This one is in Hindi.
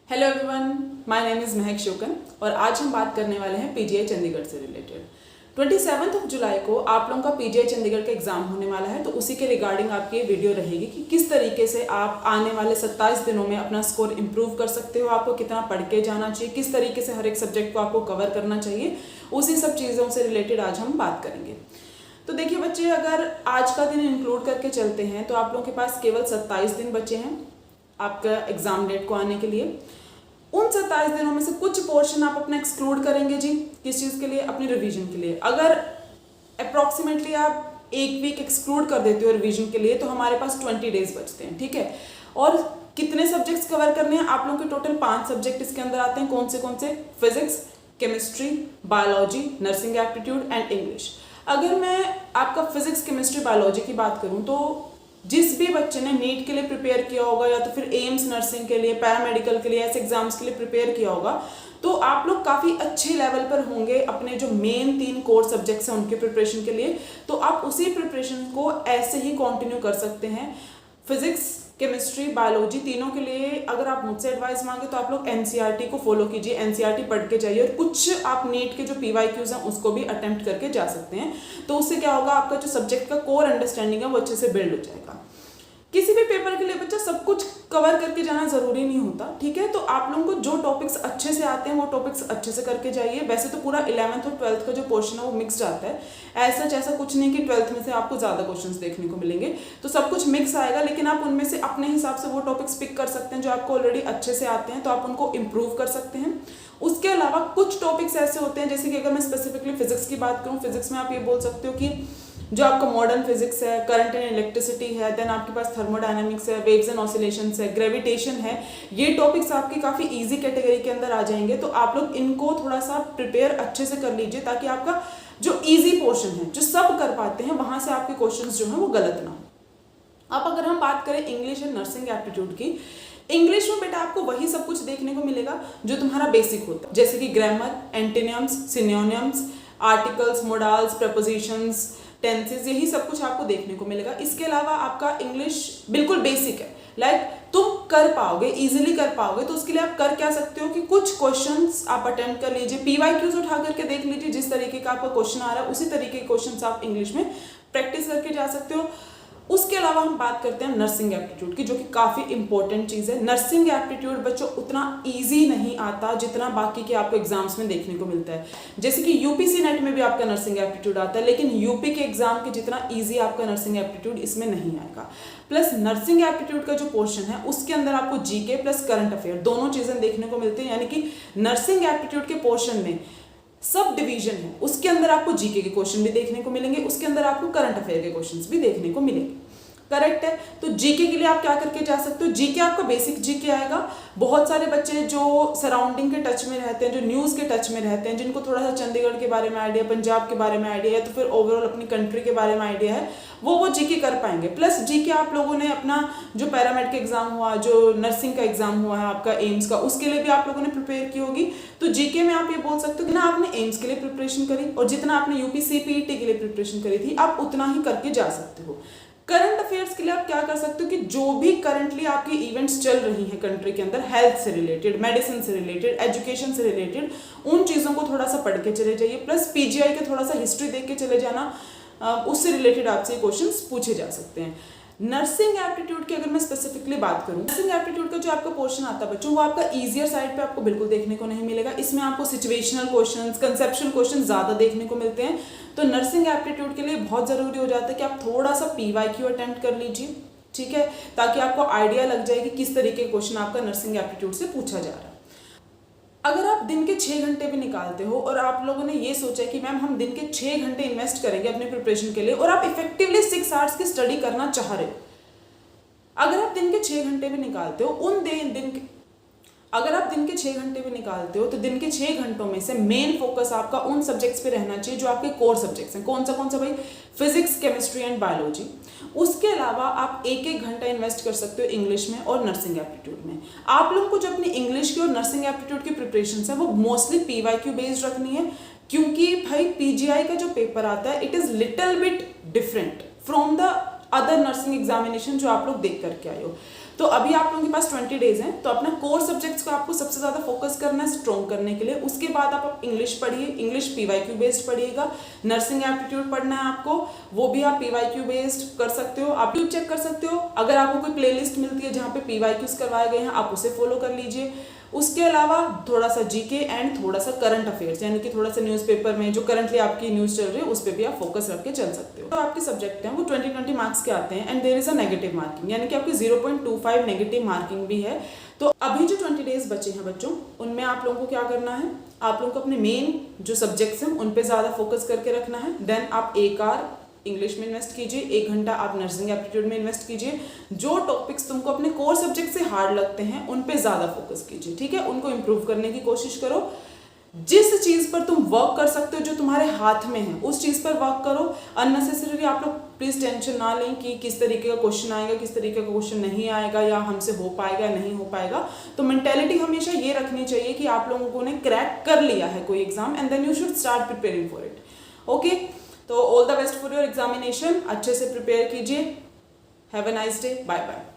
Hello everyone, my name is महक शोकन और आज हम बात करने वाले हैं पीजीआई चंडीगढ़ से रिलेटेड। 27 जुलाई को आप लोगों का पीजीआई चंडीगढ़ का एग्जाम होने वाला है, तो उसी के रिगार्डिंग आपकी ये वीडियो रहेगी कि किस तरीके से आप आने वाले 27 दिनों में अपना स्कोर इंप्रूव कर सकते हो, आपको कितना पढ़ के जाना चाहिए, किस तरीके से हर एक सब्जेक्ट को आपको कवर करना चाहिए, उसी सब चीज़ों से रिलेटेड आज हम बात करेंगे। तो देखिए बच्चे, अगर आज का दिन इंक्लूड करके चलते हैं तो आप लोगों के पास केवल 27 दिन बचे हैं आपका एग्जाम डेट को आने के लिए। उन 27 दिनों में से कुछ पोर्शन आप अपना एक्सक्लूड करेंगे जी, किस चीज़ के लिए? अपनी रिवीजन के लिए। अगर अप्रॉक्सीमेटली आप एक वीक एक्सक्लूड कर देते हो रिवीजन के लिए तो हमारे पास 20 डेज बचते हैं, ठीक है। और कितने सब्जेक्ट्स कवर करने हैं? आप लोगों के टोटल 5 सब्जेक्ट इसके अंदर आते हैं। कौन से? Physics, chemistry, biology, nursing aptitude and English. अगर मैं आपका फिजिक्स, केमिस्ट्री, बायोलॉजी की बात करूं तो जिस भी बच्चे ने नीट के लिए प्रिपेयर किया होगा या तो फिर एम्स नर्सिंग के लिए, पैरामेडिकल के लिए, ऐसे एग्जाम्स के लिए प्रिपेयर किया होगा, तो आप लोग काफ़ी अच्छे लेवल पर होंगे अपने जो मेन 3 कोर सब्जेक्ट्स हैं उनके प्रिपरेशन के लिए। तो आप उसी प्रिपरेशन को ऐसे ही कंटिन्यू कर सकते हैं। फिजिक्स, केमिस्ट्री, बायोलॉजी तीनों के लिए अगर आप मुझसे एडवाइस मांगे तो आप लोग एनसीईआरटी को फॉलो कीजिए, एनसीईआरटी पढ़ के जाइए और कुछ आप नीट के जो पीवाईक्यूज हैं उसको भी अटेम्प्ट करके जा सकते हैं। तो उससे क्या होगा, आपका जो सब्जेक्ट का कोर अंडरस्टैंडिंग है वो अच्छे से बिल्ड हो जाएगा। किसी भी पेपर के लिए बच्चा सब कुछ कवर करके जाना जरूरी नहीं होता, ठीक है। तो आप लोगों को जो टॉपिक्स अच्छे से आते हैं वो टॉपिक्स अच्छे से करके जाइए। वैसे तो पूरा 11th और 12th का जो पोर्शन है वो मिक्स्ड आता है, ऐसा कुछ नहीं कि 12th में से आपको ज़्यादा क्वेश्चंस देखने को मिलेंगे, तो सब कुछ मिक्स आएगा। लेकिन आप उनमें से अपने हिसाब से वो टॉपिक्स पिक कर सकते हैं जो आपको ऑलरेडी अच्छे से आते हैं, तो आप उनको इम्प्रूव कर सकते हैं। उसके अलावा कुछ टॉपिक्स ऐसे होते हैं, जैसे कि अगर मैं स्पेसिफिकली फिजिक्स की बात करूँ, फिजिक्स में आप ये बोल सकते हो कि जो आपका मॉडर्न फिजिक्स है, करंट एंड इलेक्ट्रिसिटी है, देन आपके पास थर्मोडायनामिक्स है, वेव्स एंड ऑसिलेशंस है, ग्रेविटेशन है, ये टॉपिक्स आपके काफ़ी इजी कैटेगरी के अंदर आ जाएंगे। तो आप लोग इनको थोड़ा सा प्रिपेयर अच्छे से कर लीजिए ताकि आपका जो ईजी पोर्शन है, जो सब कर पाते हैं, वहाँ से आपके क्वेश्चन जो हैं वो गलत ना हो। अब अगर हम बात करें इंग्लिश एंड नर्सिंग एप्टीट्यूड की, इंग्लिश में बेटा आपको वही सब कुछ देखने को मिलेगा जो तुम्हारा बेसिक होता है, जैसे कि grammar, antonyms, synonyms, articles, modals, propositions, tenses, यही सब कुछ आपको देखने को मिलेगा। इसके अलावा आपका इंग्लिश बिल्कुल बेसिक है, लाइक तुम कर पाओगे, इजीली कर पाओगे। तो उसके लिए आप कर क्या सकते हो कि कुछ क्वेश्चंस आप अटेम्प्ट कर लीजिए, पीवाईक्यूज उठा करके देख लीजिए, जिस तरीके का आपका क्वेश्चन आ रहा है उसी तरीके के क्वेश्चंस आप इंग्लिश में प्रैक्टिस करके जा सकते हो। उसके अलावा हम बात करते हैं नर्सिंग एप्टीट्यूड की, जो कि काफ़ी इंपॉर्टेंट चीज़ है। नर्सिंग एप्टीट्यूड बच्चों उतना इजी नहीं आता जितना बाकी के आपको एग्जाम्स में देखने को मिलता है। जैसे कि यूपीसी नेट में भी आपका नर्सिंग एप्टीट्यूड आता है, लेकिन यूपी के एग्जाम के जितना ईजी आपका नर्सिंग एप्टीट्यूड इसमें नहीं आएगा। प्लस नर्सिंग एप्टीट्यूड का जो पोर्शन है उसके अंदर आपको जीके प्लस करंट अफेयर दोनों चीज़ें देखने को मिलती हैं, यानी कि नर्सिंग एप्टीट्यूड के पोर्शन में सब डिवीजन है, उसके अंदर आपको जीके के क्वेश्चन भी देखने को मिलेंगे, उसके अंदर आपको करंट अफेयर के क्वेश्चंस भी देखने को मिलेंगे। करेक्ट है। तो जीके के लिए आप क्या करके जा सकते हो, जीके आपका बेसिक जीके आएगा। बहुत सारे बच्चे जो सराउंडिंग के टच में रहते हैं, जो न्यूज़ के टच में रहते हैं, जिनको थोड़ा सा चंडीगढ़ के बारे में आइडिया, पंजाब के बारे में आइडिया है, तो फिर ओवरऑल अपनी कंट्री के बारे में आइडिया है, वो जीके कर पाएंगे। प्लस जीके आप लोगों ने अपना जो पैरामेड का एग्जाम हुआ, जो नर्सिंग का एग्जाम हुआ है आपका एम्स का, उसके लिए भी आप लोगों ने प्रिपेयर की होगी। तो जीके में आप ये बोल सकते हो कि ना आपने एम्स के लिए प्रिपरेशन करी और जितना आपने यूपीसीपीईटी के लिए प्रिपरेशन करी थी आप उतना ही करके जा सकते हो। करंट अफेयर्स के लिए आप क्या कर सकते हो कि जो भी करंटली आपकी इवेंट्स चल रही हैं कंट्री के अंदर, हेल्थ से रिलेटेड, मेडिसिन से रिलेटेड, एजुकेशन से रिलेटेड, उन चीज़ों को थोड़ा सा पढ़ के चले जाइए। प्लस पीजीआई का थोड़ा सा हिस्ट्री देख के चले जाना, उससे रिलेटेड आपसे क्वेश्चंस पूछे जा सकते हैं। नर्सिंग एप्टीट्यूड की अगर मैं स्पेसिफिकली बात करूं, नर्सिंग एप्टीट्यूड का जो आपका पोर्शन आता है बच्चों, वो आपका ईजियर साइड पे आपको बिल्कुल देखने को नहीं मिलेगा। इसमें आपको सिचुएशनल क्वेश्चंस, कंसेप्चुअल क्वेश्चन ज़्यादा देखने को मिलते हैं। तो नर्सिंग एप्टीट्यूड के लिए बहुत ज़रूरी हो जाता है कि आप थोड़ा सा पीवाईक्यू अटेम्प्ट कर लीजिए, ठीक है, ताकि आपको आइडिया लग जाए कि किस तरीके का क्वेश्चन आपका नर्सिंग एप्टीट्यूड से पूछा जा रहा है। अगर आप दिन के 6 घंटे भी निकालते हो और आप लोगों ने ये सोचा है कि मैम हम दिन के 6 घंटे इन्वेस्ट करेंगे अपने प्रिपरेशन के लिए, और आप इफेक्टिवली 6 आवर्स की स्टडी करना चाह रहे हो, अगर आप दिन के 6 घंटे भी निकालते हो, अगर आप दिन के 6 घंटे भी निकालते हो तो दिन के 6 घंटों में से मेन फोकस आपका उन सब्जेक्ट्स पे रहना चाहिए जो आपके कोर सब्जेक्ट्स हैं। कौन सा भाई? Physics, chemistry and biology. उसके अलावा आप 1-1 घंटा इन्वेस्ट कर सकते हो इंग्लिश में और नर्सिंग एप्टीट्यूड में। आप लोगों को जो अपनी इंग्लिश की और नर्सिंग एप्टीट्यूड की प्रिपरेशन है वो मोस्टली पीवाईक्यू बेस्ड रखनी है, क्योंकि भाई पीजीआई का जो पेपर आता है it is little bit different from the other nursing examination जो आप लोग देख करके आए हो। तो अभी आप लोगों के पास 20 डेज हैं, तो अपना कोर सब्जेक्ट्स को आपको सबसे ज़्यादा फोकस करना है स्ट्रॉन्ग करने के लिए। उसके बाद आप इंग्लिश पढ़िए, इंग्लिश PYQ बेस्ड पढ़िएगा। नर्सिंग एप्टीट्यूड पढ़ना है आपको, वो भी आप PYQ बेस्ड कर सकते हो। आप यूट्यूब चेक कर सकते हो, अगर आपको कोई प्लेलिस्ट मिलती है जहाँ पे PYQs करवाए गए हैं आप उसे फॉलो कर लीजिए। उसके अलावा थोड़ा सा जीके एंड थोड़ा सा करंट अफेयर्स, यानी कि थोड़ा सा न्यूज़पेपर में जो करंटली आपकी न्यूज़ चल रही है उस पर भी आप फोकस रख के चल सकते हो। तो आपके सब्जेक्ट हैं वो 20 मार्क्स के आते हैं and there is a negative marking, यानी कि आपकी 0.25 नेगेटिव मार्किंग भी है। तो अभी जो 20 डेज बचे हैं बच्चों, उनमें आप लोगों को क्या करना है, आप लोगों को अपने मेन जो सब्जेक्ट्स हैं उन पे ज़्यादा फोकस करके रखना है। देन आप 1 आवर इंग्लिश में इन्वेस्ट कीजिए, 1 घंटा आप नर्सिंग एप्टीट्यूड में इन्वेस्ट कीजिए। जो टॉपिक्स तुमको अपने कोर सब्जेक्ट से हार्ड लगते हैं उन पे ज़्यादा फोकस कीजिए, ठीक है। उनको इम्प्रूव करने की कोशिश करो। जिस चीज़ पर तुम वर्क कर सकते हो, जो तुम्हारे हाथ में है, उस चीज़ पर वर्क करो। अननेसेसरी आप लोग प्लीज़ टेंशन ना लें कि किस तरीके का क्वेश्चन आएगा, किस तरीके का क्वेश्चन नहीं आएगा, या हमसे हो पाएगा नहीं हो पाएगा। तो मेंटेलिटी हमेशा ये रखनी चाहिए कि आप लोगों ने क्रैक कर लिया है कोई exam and then you should start preparing for it. Okay, तो all the best for your examination. अच्छे से प्रिपेयर कीजिए। Have a nice day, bye bye.